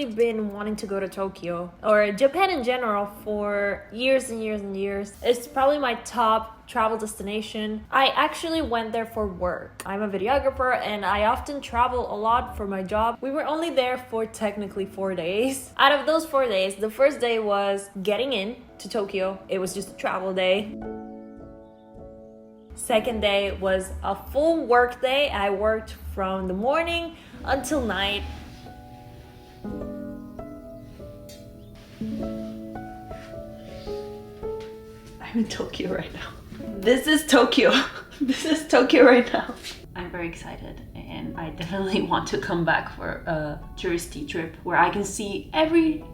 actually been wanting to go to Tokyo or Japan in general for years and years and years. It's probably my top travel destination. I actually went there for work. I'm a videographer and I often travel a lot for my job. We were only there for technically 4 days. Out of those 4 days, the first day was getting in to Tokyo. It was just a travel day. Second day was a full work day. I worked from the morning until night. I'm in Tokyo right now. This is Tokyo. This is Tokyo right now. I'm very excited and I definitely want to come back for a touristy trip where I can see everything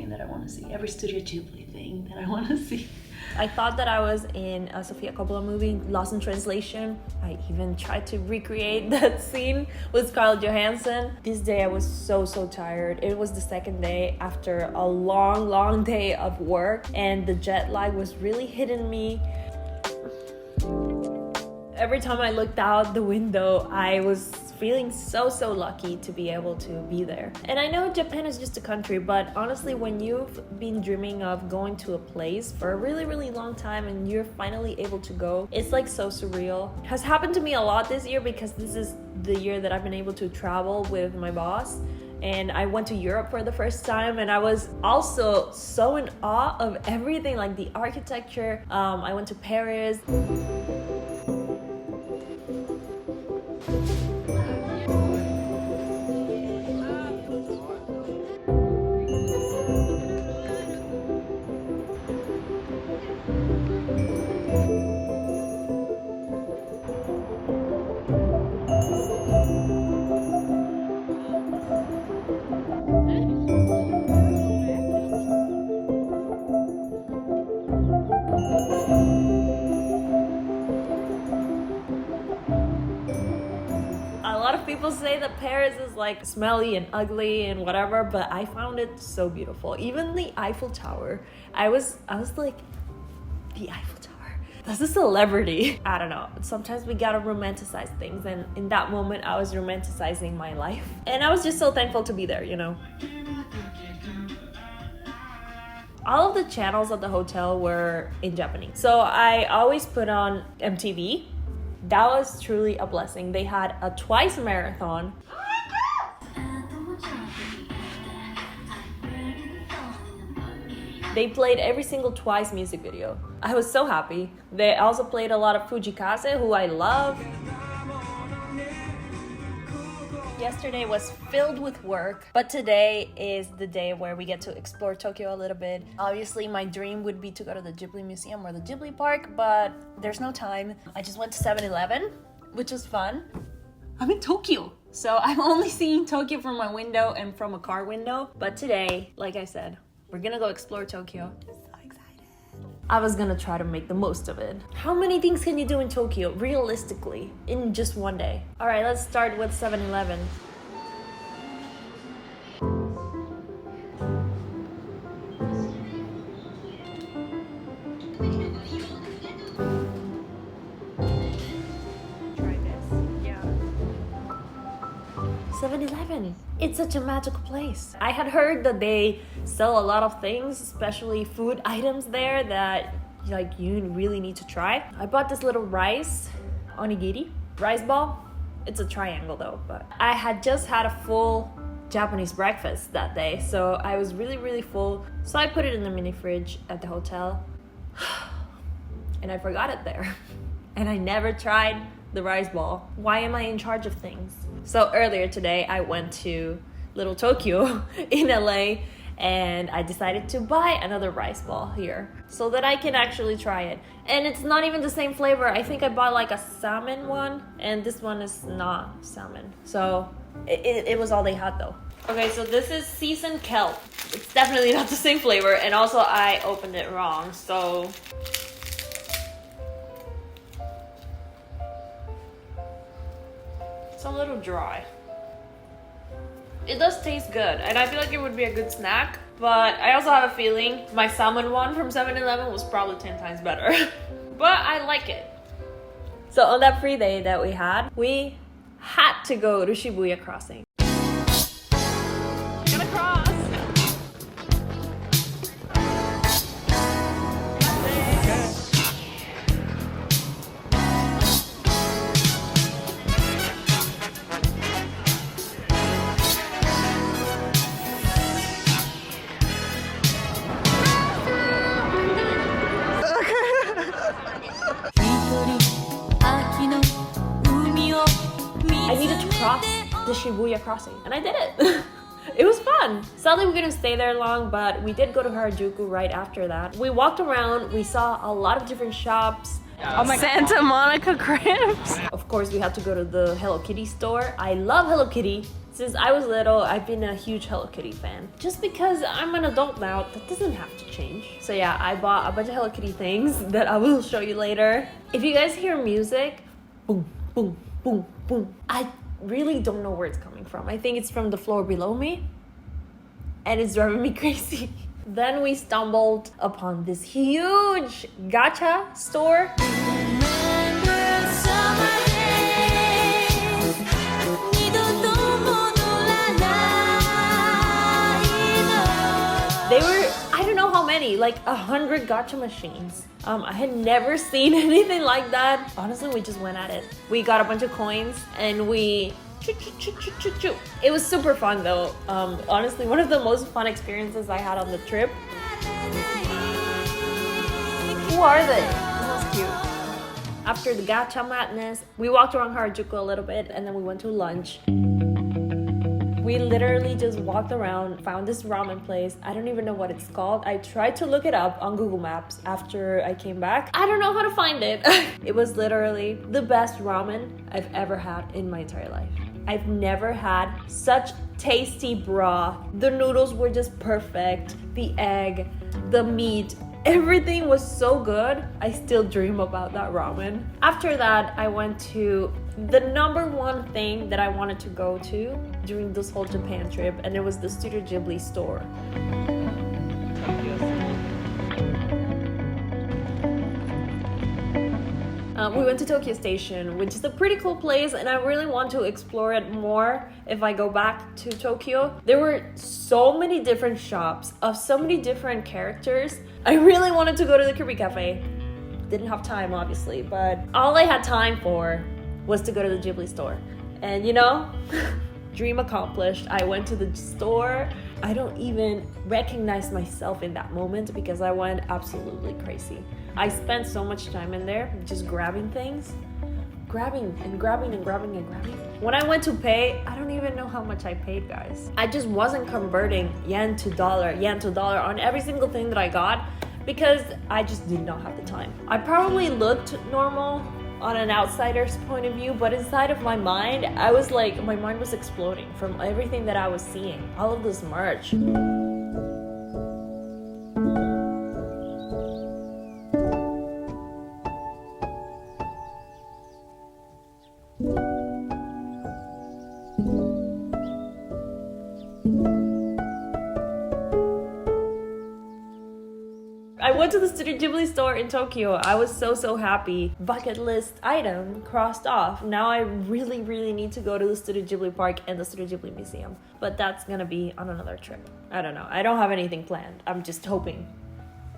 that I want to see, every Studio Ghibli thing that I want to see. I thought that I was in a Sofia Coppola movie, Lost in Translation. I even tried to recreate that scene with Scarlett Johansson. This day I was so tired. It was the second day after a long day of work and the jet lag was really hitting me. Every time I looked out the window, I was feeling so lucky to be able to be there. And I know Japan is just a country, but honestly, when you've been dreaming of going to a place for a really long time and you're finally able to go, it's like so surreal. It has happened to me a lot this year because this is the year that I've been able to travel with my boss. And I went to Europe for the first time and I was also so in awe of everything, like the architecture. I went to Paris. People say that Paris is like smelly and ugly and whatever, but I found it so beautiful. Even the Eiffel Tower, I was like, the Eiffel Tower, that's a celebrity. I don't know, sometimes we gotta romanticize things, and in that moment I was romanticizing my life and I was just so thankful to be there, you know. All of the channels at the hotel were in Japanese, so I always put on MTV. That was truly a blessing. They had a Twice marathon. They played every single Twice music video. I was so happy. They also played a lot of Fujikase, who I love. Yesterday was filled with work, but today is the day where we get to explore Tokyo a little bit. Obviously, my dream would be to go to the Ghibli Museum or the Ghibli Park, but there's no time. I just went to 7-Eleven, which was fun. I'm in Tokyo, so I'm only seeing Tokyo from my window and from a car window. But today, like I said, we're gonna go explore Tokyo. I was gonna try to make the most of it. How many things can you do in Tokyo, realistically, in just one day? All right, let's start with 7-Eleven. Try this, yeah. 7-Eleven. It's such a magical place. I had heard that they sell a lot of things, especially food items there that like you really need to try. I bought this little rice onigiri, rice ball. It's a triangle though, but I had just had a full Japanese breakfast that day, so I was really full. So I put it in the mini fridge at the hotel and I forgot it there. And I never tried the rice ball. Why am I in charge of things? So earlier today, I went to Little Tokyo in LA and I decided to buy another rice ball here so that I can actually try it. And it's not even the same flavor. I think I bought like a salmon one and this one is not salmon. So it was all they had though. Okay, so this is seasoned kelp. It's definitely not the same flavor, and also I opened it wrong, so it's a little dry. It does taste good, and I feel like it would be a good snack, but I also have a feeling my salmon one from 7-Eleven was probably 10 times better. But I like it. So on that free day that we had to go to Shibuya Crossing. Shibuya crossing. And I did it. It was fun. Sadly, we couldn't stay there long, but we did go to Harajuku right after that. We walked around, we saw a lot of different shops. Oh my Santa Monica cribs. Of course, we had to go to the Hello Kitty store. I love Hello Kitty. Since I was little, I've been a huge Hello Kitty fan. Just because I'm an adult now, that doesn't have to change. So yeah, I bought a bunch of Hello Kitty things that I will show you later. If you guys hear music, boom, boom, boom, boom, I really don't know where it's coming from. I think it's from the floor below me, and it's driving me crazy. Then we stumbled upon this huge gacha store. They were, I don't know how many, like 100 gacha machines. I had never seen anything like that. Honestly, we just went at it. We got a bunch of coins and we choo. It was super fun though. Honestly, one of the most fun experiences I had on the trip. Who are they? That's cute. After the gacha madness, we walked around Harajuku a little bit and then we went to lunch. We literally just walked around, found this ramen place. I don't even know what it's called. I tried to look it up on Google Maps after I came back. I don't know how to find it. It was literally the best ramen I've ever had in my entire life. I've never had such tasty broth. The noodles were just perfect. The egg, the meat, everything was so good. I still dream about that ramen. After that, I went to the number one thing that I wanted to go to during this whole Japan trip, and it was the Studio Ghibli store. We went to Tokyo Station, which is a pretty cool place, and I really want to explore it more if I go back to Tokyo. There were so many different shops of so many different characters. I really wanted to go to the Kirby Cafe. Didn't have time, obviously, but all I had time for was to go to the Ghibli store. And you know, dream accomplished. I went to the store. I don't even recognize myself in that moment because I went absolutely crazy. I spent so much time in there just grabbing things. Grabbing. When I went to pay, I don't even know how much I paid, guys. I just wasn't converting yen to dollar on every single thing that I got because I just did not have the time. I probably looked normal on an outsider's point of view, but inside of my mind, I was like, my mind was exploding from everything that I was seeing. All of this merch. I went to the Studio Ghibli store in Tokyo. I was so happy. Bucket list item crossed off. Now I really need to go to the Studio Ghibli Park and the Studio Ghibli Museum. But that's gonna be on another trip. I don't know. I don't have anything planned. I'm just hoping,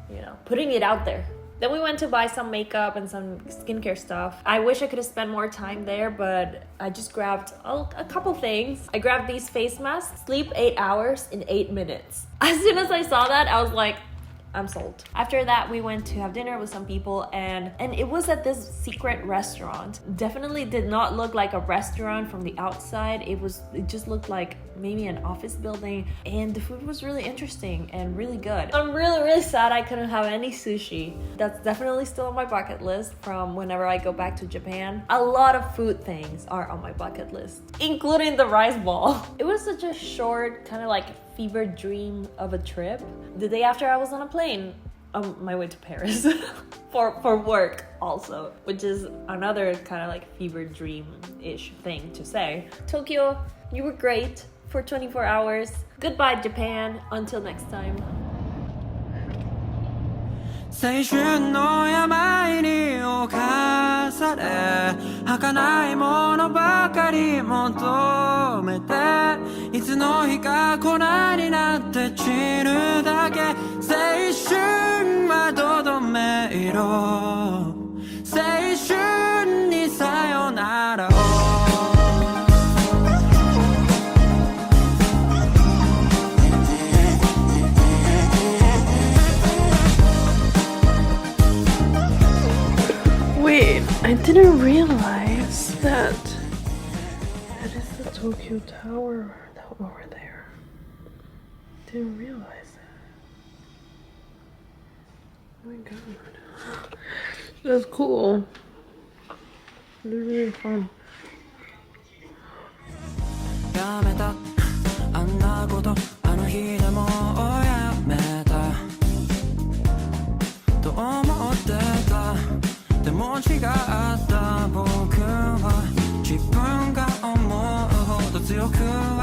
you know, putting it out there. Then we went to buy some makeup and some skincare stuff. I wish I could have spent more time there, but I just grabbed a couple things. I grabbed these face masks. Sleep 8 hours in 8 minutes. As soon as I saw that, I was like, I'm sold. After that, we went to have dinner with some people and it was at this secret restaurant. Definitely did not look like a restaurant from the outside. It just looked like maybe an office building, and the food was really interesting and really good. I'm really sad I couldn't have any sushi. That's definitely still on my bucket list from whenever I go back to Japan. A lot of food things are on my bucket list, including the rice ball. It was such a short, kind of like fever dream of a trip. The day after, I was on a plane on my way to Paris for work also, which is another kind of like fever dream-ish thing to say. Tokyo, you were great for 24 hours. Goodbye, Japan. Until next time. 青春の病に侵され儚いものばかり求めていつの日か粉になって散るだけ青春はどどめ色青春にさよならをWait, I didn't realize that it is the Tokyo Tower over there. Didn't realize that. Oh my god. That's cool. It's really fun. やめたあんなことあの日でもやめたと思ってたでも違った僕は自分が思うほど強く